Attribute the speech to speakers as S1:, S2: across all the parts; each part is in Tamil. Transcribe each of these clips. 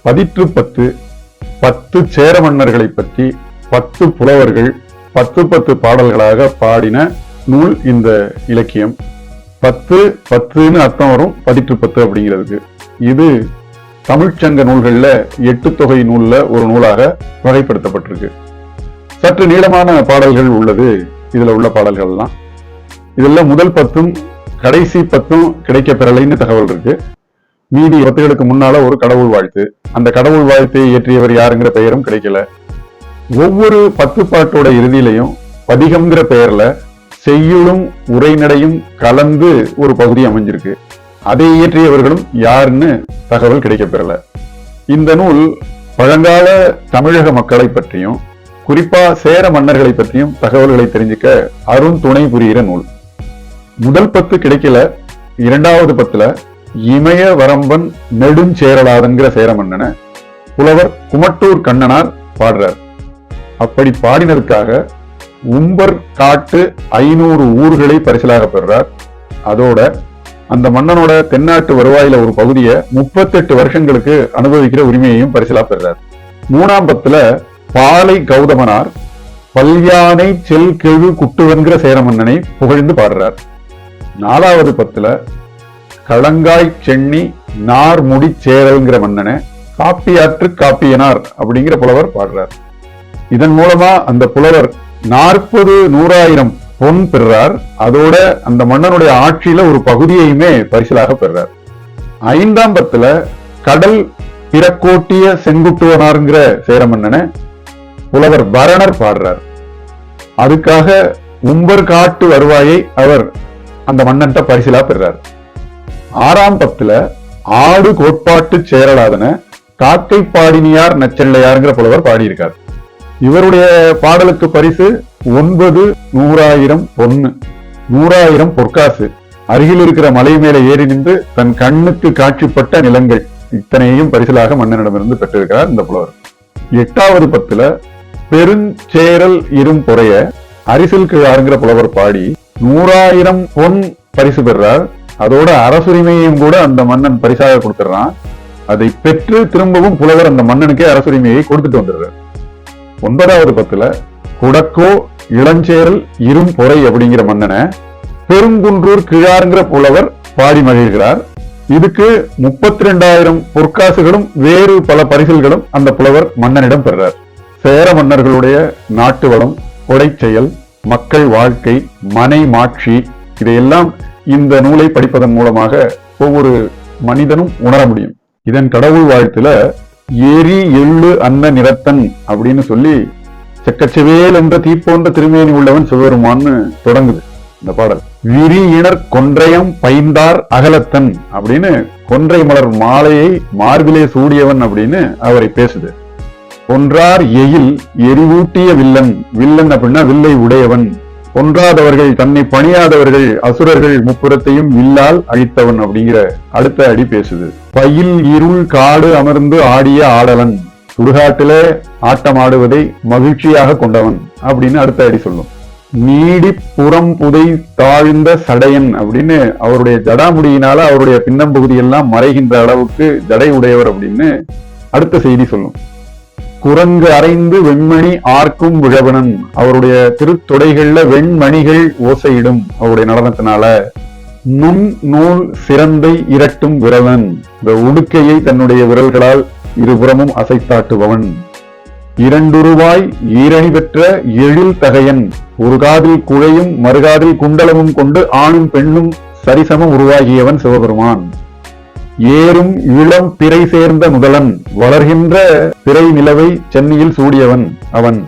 S1: பதிற்று 10 10 சேர மன்னர்களை பற்றி 10 புலவர்கள் 10 பாடல்களாக பாடின நூல் இந்த இலக்கியம். 10 அர்த்தம் வரும் பதிற்று 10 அப்படிங்கிறதுக்கு. இது தமிழ்ச்சங்க நூல்கள்ல 8 தொகை நூல்ல ஒரு நூலாக வகைப்படுத்தப்பட்டிருக்கு. சற்று நீளமான பாடல்கள் உள்ளது இதுல உள்ள பாடல்கள்லாம். இதுல முதல் 10 கடைசி 10 கிடைக்க பெறலைன்னு தகவல் இருக்கு. மீதி 10களுக்கு முன்னால ஒரு கடவுள் வாழ்த்து, அந்த கடவுள் வாழ்த்தை இயற்றியவர் யாருங்கிற பெயரும் கிடைக்கல. ஒவ்வொரு 10 பாட்டோட இறுதியிலையும் பதிகம்ங்கிற பெயர்ல செய்யுளும் உரைநடையும் கலந்து ஒரு பகுதி அமைஞ்சிருக்கு. அதை இயற்றியவர்களும் யாருன்னு தகவல் கிடைக்கப்பெறல. இந்த நூல் பழங்கால தமிழக மக்களை பற்றியும் குறிப்பா சேர மன்னர்களை பற்றியும் தகவல்களை தெரிஞ்சுக்க அருந்துணை புரிகிற நூல். முதல் 10 கிடைக்கல. இரண்டாவது 10ல இமய வரம்பன் நெடுஞ்சேரலாதன்கிற சேர மன்னனை புலவர் குமட்டூர் கண்ணனார் பாடுறார். அப்படி பாடினதுக்காக உம்பர் காட்டு 500 ஊர்களை பரிசலாக பெறுறார். அதோட அந்த மன்னனோட தென்னாட்டு வருவாயில ஒரு பகுதியை 38 வருஷங்களுக்கு அனுபவிக்கிற உரிமையையும் பரிசலா பெறுறார். மூணாம் 10ல பாலை கௌதமனார் பல்யானை செல் கெழு குட்டுவன்கிற சேர மன்னனை புகழ்ந்து பாடுறார். நாலாவது 10ல களங்காய் சென்னி நார் முடி சேரல்ங்கிற மன்னனை காப்பியாற்று காப்பியனார் அப்படிங்கிற புலவர் பாடுறார். இதன் மூலமா அந்த புலவர் 40,100,000 பொன் பெறுறார். அதோட அந்த மன்னனுடைய ஆட்சியில ஒரு பகுதியையுமே பரிசலாக பெறுறார். ஐந்தாம் 10ல கடல் பிறக்கோட்டிய செங்குட்டுவனார்ங்கிற சேர மன்னனை புலவர் பரணர் பாடுறார். அதுக்காக உம்பர் காட்டு வருவாயை அவர் அந்த மன்னன்ட்ட பரிசிலா பெறுறார். ஆறாம் 10ல ஆடு கோட்பாட்டு சேரலாதன காக்கை பாடினியார் நச்செல்லையார்ங்கிற புலவர் பாடியிருக்கார். இவருடைய பாடலுக்கு பரிசு 9,100,000 பொன்னு, 100,000 பொற்காசு, அருகில் இருக்கிற மலை மேல ஏறி நின்று தன் கண்ணுக்கு காட்சிப்பட்ட நிலங்கள், இத்தனையும் பரிசிலாக மன்னனிடமிருந்து பெற்றிருக்கிறார் இந்த புலவர். எட்டாவது 10ல பெருஞ்சேரல் இரும் பொறைய அரிசில் கிழாருங்கிற புலவர் பாடி 100,000 பொன் பரிசு பெறார். அதோட அரசுரிமையையும் கூட அந்த மன்னன் பரிசாக கொடுத்துறான். அதை பெற்று திரும்பவும் புலவர் அந்த மன்னனுக்கே அரசுரிமையை கொடுத்துட்டு வந்துடுறார். 9வது 10ல குடக்கோ இளஞ்சேரல் இரும் பொறை அப்படிங்கிற மன்னனை பெருங்குன்றூர் கிழாருங்கிற புலவர் பாடி மகிழ்கிறார். இதுக்கு 32,000 பொற்காசுகளும் வேறு பல பரிசில்களும் அந்த புலவர் மன்னனிடம் பெறுறார். சேர மன்னர்களுடைய நாட்டு வளம், கொடை செயல், மக்கள் வாழ்க்கை, மனை மாட்சி, இதையெல்லாம் இந்த நூலை படிப்பதன் மூலமாக ஒவ்வொரு மனிதனும் உணர முடியும். இதன் கடவுள் வாழ்த்துல எரி எள்ளு அன்ன நிறத்தன் அப்படின்னு சொல்லி செக்கச்செவேல் என்ற தீப்போன்ற திருமேனி உள்ளவன் சிவபெருமான்னு தொடங்குது இந்த பாடல். விரி இணர் கொன்றையம் பைந்தார் அகலத்தன் அப்படின்னு கொன்றை மலர் மாலையை மார்பிலே சூடியவன் அப்படின்னு அவரை பேசுது. கொன்றார் எயில் எரிவூட்டிய வில்லன், வில்லன் அப்படின்னா வில்லை உடையவன், கொன்றாதவர்கள் தன்னை பணியாதவர்கள் அசுரர்கள் முப்புறத்தையும் வில்லால் அழித்தவன் அப்படிங்கிற அடுத்த அடி பேசுது. பயில் இருள் காடு அமர்ந்து ஆடிய ஆடலன், சுடுகாட்டில ஆட்டம் ஆடுவதை மகிழ்ச்சியாக கொண்டவன் அப்படின்னு அடுத்த அடி சொல்லும். நீடி புறம் புதை தாழ்ந்த சடையன் அப்படின்னு அவருடைய ஜடாமுடியினால அவருடைய பின்னம்பகுதி எல்லாம் மறைகின்ற அளவுக்கு ஜடை உடையவர் அப்படின்னு அடுத்த செய்தி சொல்லும். குரங்கு அரைந்து வெண்மணி ஆர்க்கும் விழவனன், அவருடைய திருத்தொடைகள்ல வெண்மணிகள் ஓசையிடும் அவருடைய நடனத்தினால. நுண் நூல் சிறந்தை இரட்டும் விரலன், இந்த உடுக்கையை தன்னுடைய விரல்களால் இருபுறமும் அசைத்தாட்டுபவன். இரண்டுருவாய் ஈரணி பெற்ற எழில் தகையன், ஒரு காதில் குழையும் மறுகாதில் குண்டலமும் கொண்டு ஆணும் பெண்ணும் சரிசமம் உருவாகியவன் சிவபெருமான். ஏறும் இளம் பிறை சேர்ந்த முதலன், வளர்கின்ற பிறை நிலவை சென்னியில் சூடியவன் அவன்.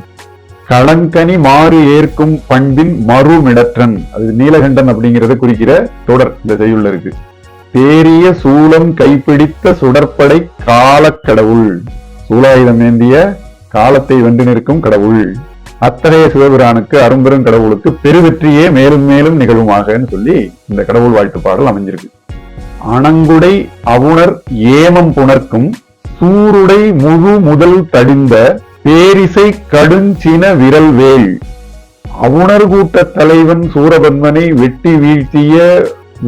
S1: களங்கனி மாறு ஏற்கும் பண்பின் மறுமிடற்றன், அது நீலகண்டன் அப்படிங்கிறத குறிக்கிற தொடர் இந்த செய்யுள்ள இருக்கு. தேறிய சூலம் கைப்பிடித்த சுடற்படை காலக்கடவுள், சூலாயுதம் ஏந்திய காலத்தை வென்று நிற்கும் கடவுள். அத்தகைய சிவபிரானுக்கு அரும்பெரும் கடவுளுக்கு பெருவெற்றியே மேலும் மேலும் நிகழுமாகன்னு சொல்லி இந்த கடவுள் வாழ்த்து பாடல் அமைஞ்சிருக்கு. அணங்குடை அவுணர் ஏமம் புணர்க்கும் சூருடை முழு முதல் தடிந்த பேரிசை கடுஞ்சின விரல் வேள், அவுணர் கூட்ட தலைவன் சூரபன்மனை வெட்டி வீழ்த்திய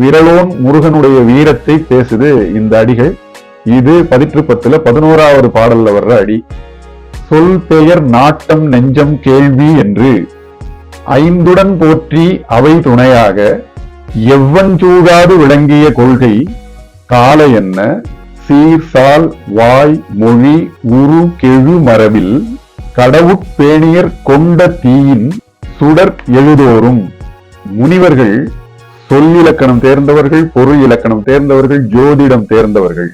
S1: விரலோன் முருகனுடைய வீரத்தை பேசுது இந்த அடிகள். இது பதிற்று 10ல 11வது பாடல்ல வர்ற அடி. சொல் பெயர் நாட்டம் நெஞ்சம் கேள்வி என்று ஐந்துடன் போற்றி அவை துணையாக எவ்வஞ்சூடாது விளங்கிய கொள்கை கால என்ன சீர்சால் வாய் மொழி உரு கெழு மரபில் கடவுட்பேணியர் கொண்ட தீயின் சுடர் எழுதோறும். முனிவர்கள் சொல்லிலக்கணம் தேர்ந்தவர்கள், பொருள் இலக்கணம் தேர்ந்தவர்கள், ஜோதிடம் தேர்ந்தவர்கள்,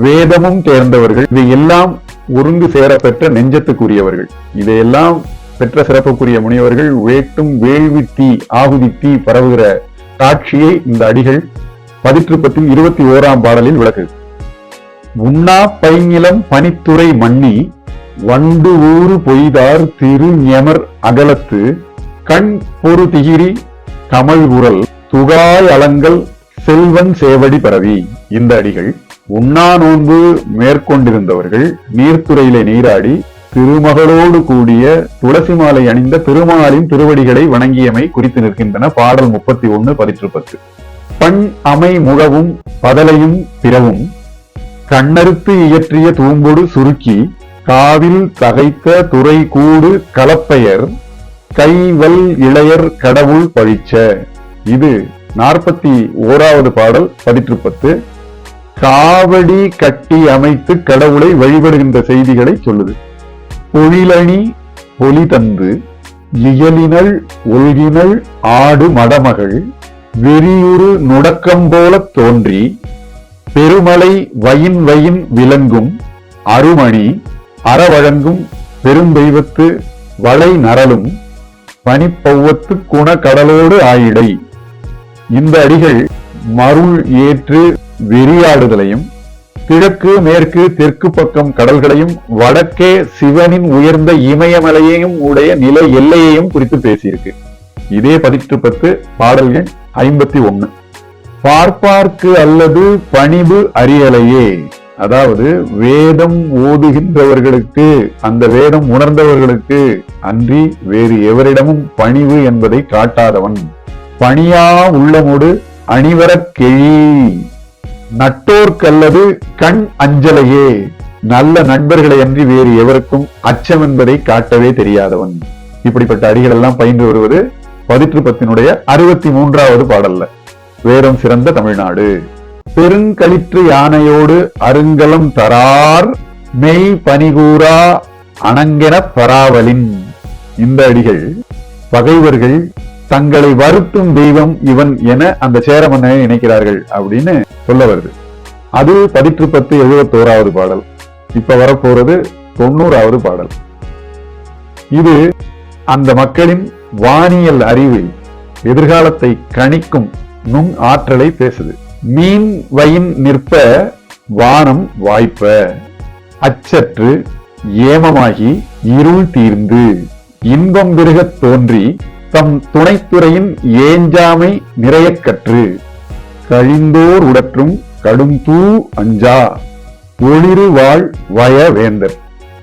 S1: வேதமும் தேர்ந்தவர்கள். இதையெல்லாம் ஒருங்கு சேர பெற்ற நெஞ்சத்துக்குரியவர்கள். இதையெல்லாம் பெற்ற சிறப்புக்குரிய முனிவர்கள் வேட்டும் வேள்வி தீ ஆகுதி தீ பரவுகிற காட்சியை இந்த அடிகள் பதிற்று 10 21ஆம் பாடலில் விளக்கு. உண்ணா பைநிலம் பனித்துறை மண்ணி வண்டு ஊறு பொய்தார் திரு ஞெமர் அகலத்து கண் பொறு திகிரி கமழ்குரல் துகாய் அலங்கல் செல்வன் சேவடி பரவி. இந்த அடிகள் உண்ணா நோன்பு மேற்கொண்டிருந்தவர்கள் நீர்த்துறையிலே நீராடி திருமகளோடு கூடிய துளசி மாலை அணிந்த திருமாலின் திருவடிகளை வணங்கியமை குறித்து நிற்கின்றன. பாடல் 31 பதிற்று 10. பண் அமை முழவும் பதலையும் பிறவும் கண்ணறுத்து இயற்றிய தூம்பொடு சுருக்கி காவில் தகைத்த துறை கூடு கலப்பெயர் கைவல் இளையர் கடவுள் பழிச்ச. இது 41வது பாடல் பதிற்று 10. காவடி கட்டி அமைத்து கடவுளை வழிபடுகின்ற செய்திகளை சொல்லுது. பொழிலணி பொலி தந்து இயலினள் ஒல்கினள் ஆடு மடமகள் வெறியுறு நுடக்கம் போல தோன்றி பெருமலை வயின் வயின் விளங்கும் அருமணி அறவழங்கும் பெருந்தெய்வத்து வளை நரலும் பனிப்பௌவத்து குண கடலோடு ஆயிடை. இந்த அடிகள் மருள் ஏற்று வெறியாடுதலையும் கிழக்கு மேற்கு தெற்கு பக்கம் கடல்களையும் வடக்கே சிவனின் உயர்ந்த இமயமலையையும் உடைய நில எல்லையையும் குறித்து பேசியிருக்கு. இதே பதிற்று 10 பாடல் எண் 51. பார்ப்பார்க்கு அல்லது பணிவு அறியலையே. அதாவது வேதம் ஓதுகின்றவர்களுக்கு, அந்த வேதம் உணர்ந்தவர்களுக்கு அன்றி வேறு எவரிடமும் பணிவு என்பதை காட்டாதவன். பணியா உள்ளமோடு அணிவரக் கெழி நட்டோர்க்கல்லது கண் அஞ்சலையே. நல்ல நண்பர்களை அன்றி வேறு எவருக்கும் அச்சம் என்பதை காட்டவே தெரியாதவன். இப்படிப்பட்ட அடிகள் எல்லாம் பயின்று வருவது பதிற்று 10 63வது பாடல்ல. வேதம் சிறந்த தமிழ்நாடு பெருங்களிற்று யானையோடு அருங்கலம் தரார் மெய் பனிகூரா அணங்கென பராவலின். இந்த அடிகள் பகைவர்கள் தங்களை வருத்தும் தெய்வம் இவன் என அந்த சேர மன்னனை நினைக்கிறார்கள் அப்படின்னு சொல்ல வருது. அது பதிற்று 10 71வது பாடல். இப்ப வரப்போறது 90வது பாடல். இது அந்த மக்களின் வானியல் அறிவை, எதிர்காலத்தை கணிக்கும் நுண் ஆற்றலை பேசுது. மீன் வயின் நிற்ப வானம் வாய்ப்ப அச்சற்று ஏமமாகி இருள் தீர்ந்து இன்பம் பெருகத் தோன்றி தம் துணைத்துறையின் ஏஞ்சாமை நிறைய கற்று கழிந்தோர் உடற்றும் கடும் தூ அஞ்சா ஒளிரு வாழ் வய வேந்தர்.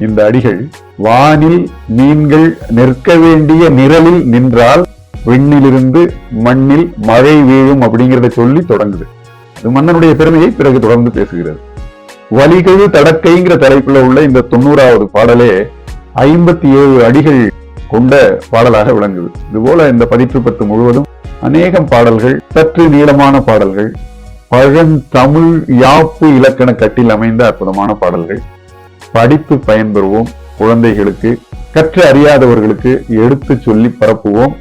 S1: இந்த அடிகள் வானில் மீன்கள் நிற்க வேண்டிய நிழலில் நின்றால் விண்ணிலிருந்து மண்ணில் மழை வீழும் அப்படிங்கிறத சொல்லி தொடங்குது. அது மன்னனுடைய பெருமையை பிறகு தொடர்ந்து பேசுகிறது. வலிகழு தடக்கைங்கிற தலைப்புல உள்ள இந்த 90வது பாடலே 57 அடிகள் கொண்ட பாடலாக விளங்குது. இதுபோல இந்த பதிற்று 10 முழுவதும் அநேகம் பாடல்கள், சற்று நீளமான பாடல்கள், பழந்தமிழ் யாப்பு இலக்கண கட்டில் அமைந்த அற்புதமான பாடல்கள். படித்து பயன்பெறுவோம். குழந்தைகளுக்கு, கற்று அறியாதவர்களுக்கு எடுத்து சொல்லி பரப்புவோம்.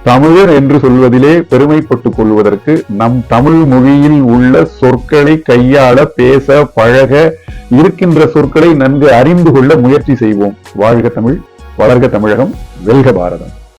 S1: தமிழர் என்று சொல்வதிலே பெருமைப்பட்டுக் கொள்வதற்கு நம் தமிழ் மொழியில் உள்ள சொற்களை கையாள, பேச, பழக, இருக்கின்ற சொற்களை நன்கு அறிந்து கொள்ள முயற்சி செய்வோம். வாழ்க தமிழ், வளர்க தமிழகம், வெல்க பாரதம்.